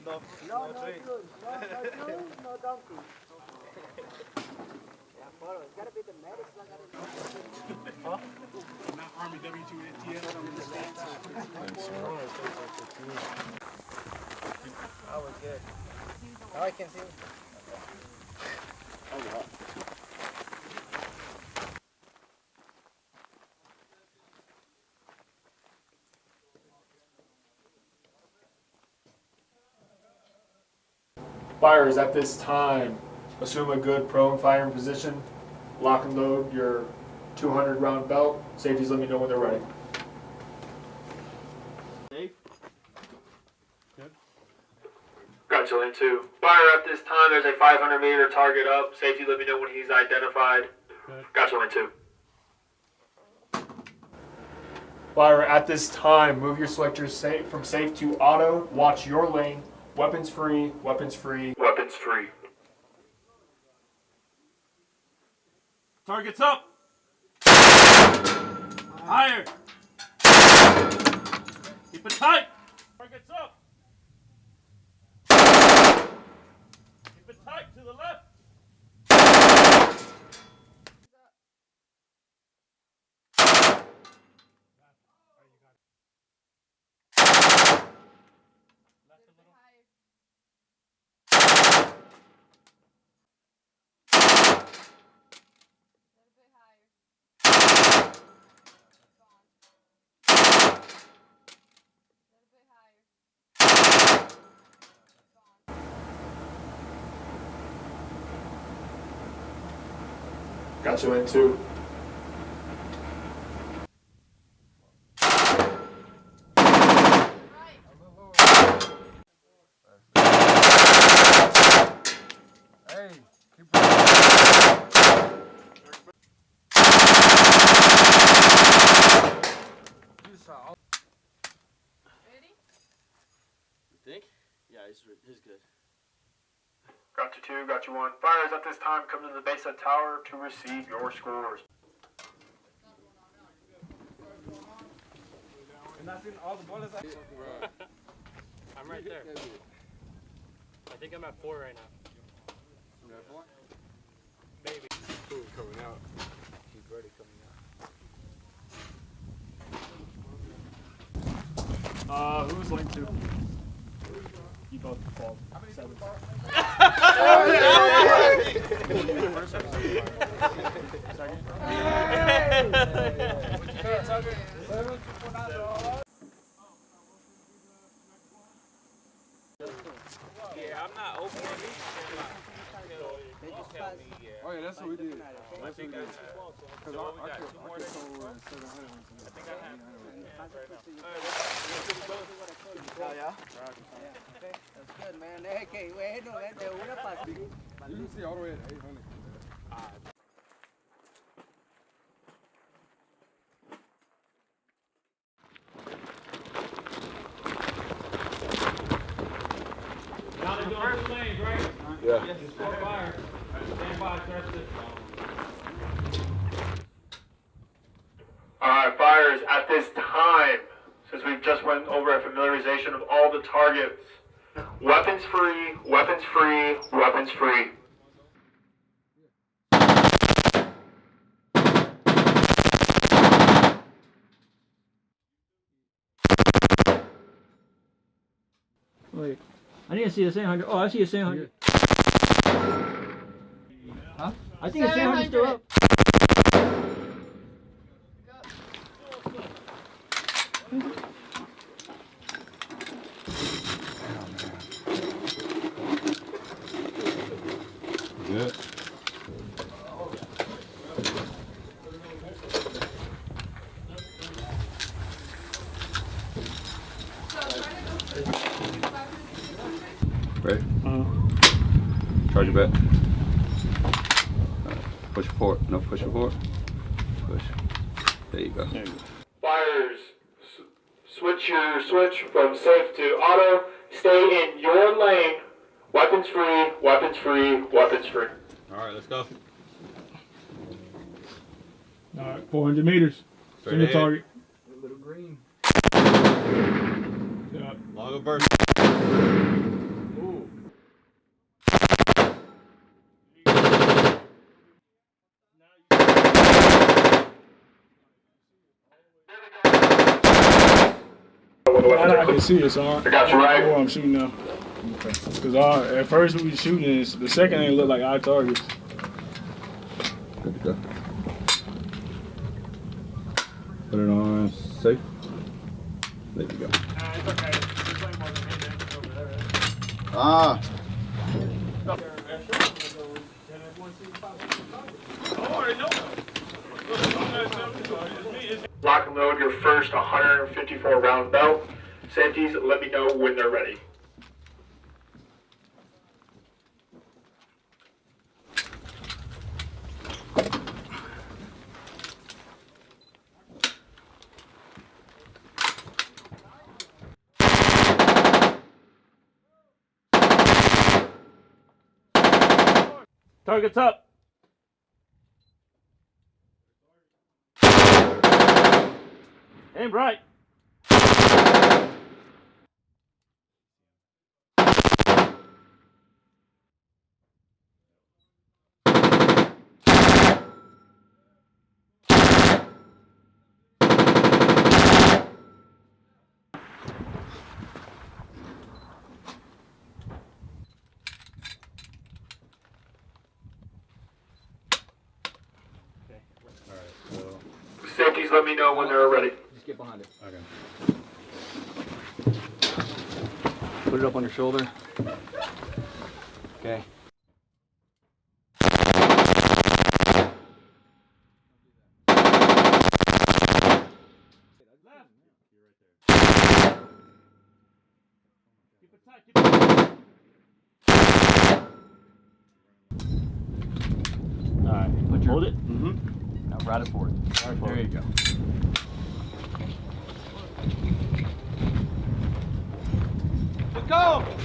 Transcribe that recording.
No tree. No donkey. It's gotta be the medics. Huh? Not Army W2TS. That was good. Now I can see. Fires at this time. Assume a good prone firing position. Lock and load your 200 round belt. Safeties let me know when they're ready. Safe. Good. Gotcha, lane 2. Fire at this time. There's a 500 meter target up. Safety let me know when he's identified. Good. Gotcha, lane 2. Fire at this time. Move your selector from safe to auto. Watch your lane. Weapons free, weapons free, weapons free. Target's up. Higher. Keep it tight. Target's up. Keep it tight to the left. Got you in 2. Hey, keep Ready? You think? Yeah, he's good. Got you 2, got you 1. Fires at this time. Come to the base of tower to receive your scores. And I seen all the bullets. I'm right there. I think I'm at 4 right now. You at 4? Maybe. Cool, coming out. He's ready coming out. Who's lane 2? You both fall. 7. Second. Yeah, I'm not open on these. Oh yeah, that's what we did. I think I have. Because So I we got could 2 more told days? 700. I think I have. Oh, yeah? Okay, that's good, man. Hey, que bueno, de una para. You can see all the way at 800. Now they're doing 2 lanes, right? Yeah. Just for fire. Stand by, trust it. Alright, fires at this time. Since we've just went over a familiarization of all the targets. Weapons free, weapons free, weapons free. Wait, I didn't see the 700. Oh, I see the 700. Huh? I think the 700 still up. Good. Ready? Charge your back. Push it forward. No, push it forward. Push. There you go. Fires, switch from safe to auto. Stay in your lane. Weapons free, weapons free, weapons free. Alright, let's go. Alright, 400 meters. Straight Single ahead. target. A little green. Yeah. Longer burst. when the weapons I are can clear. see it, so I got you right. I'm shooting now. Okay. Because at first we was shooting this, the second ain't look like our targets. Good to go. Put it on safe. There you go. It's okay. Ah. Lock and load your first 154 round belt. Safeties, let me know when they're ready. Target's up. Aim right. Safeties, let me know when they're ready. Just get behind it. Okay. Put it up on your shoulder. Okay. Keep it tight. Keep it tight. All right. Hold it. Now ride it forward. There you go. Let's go.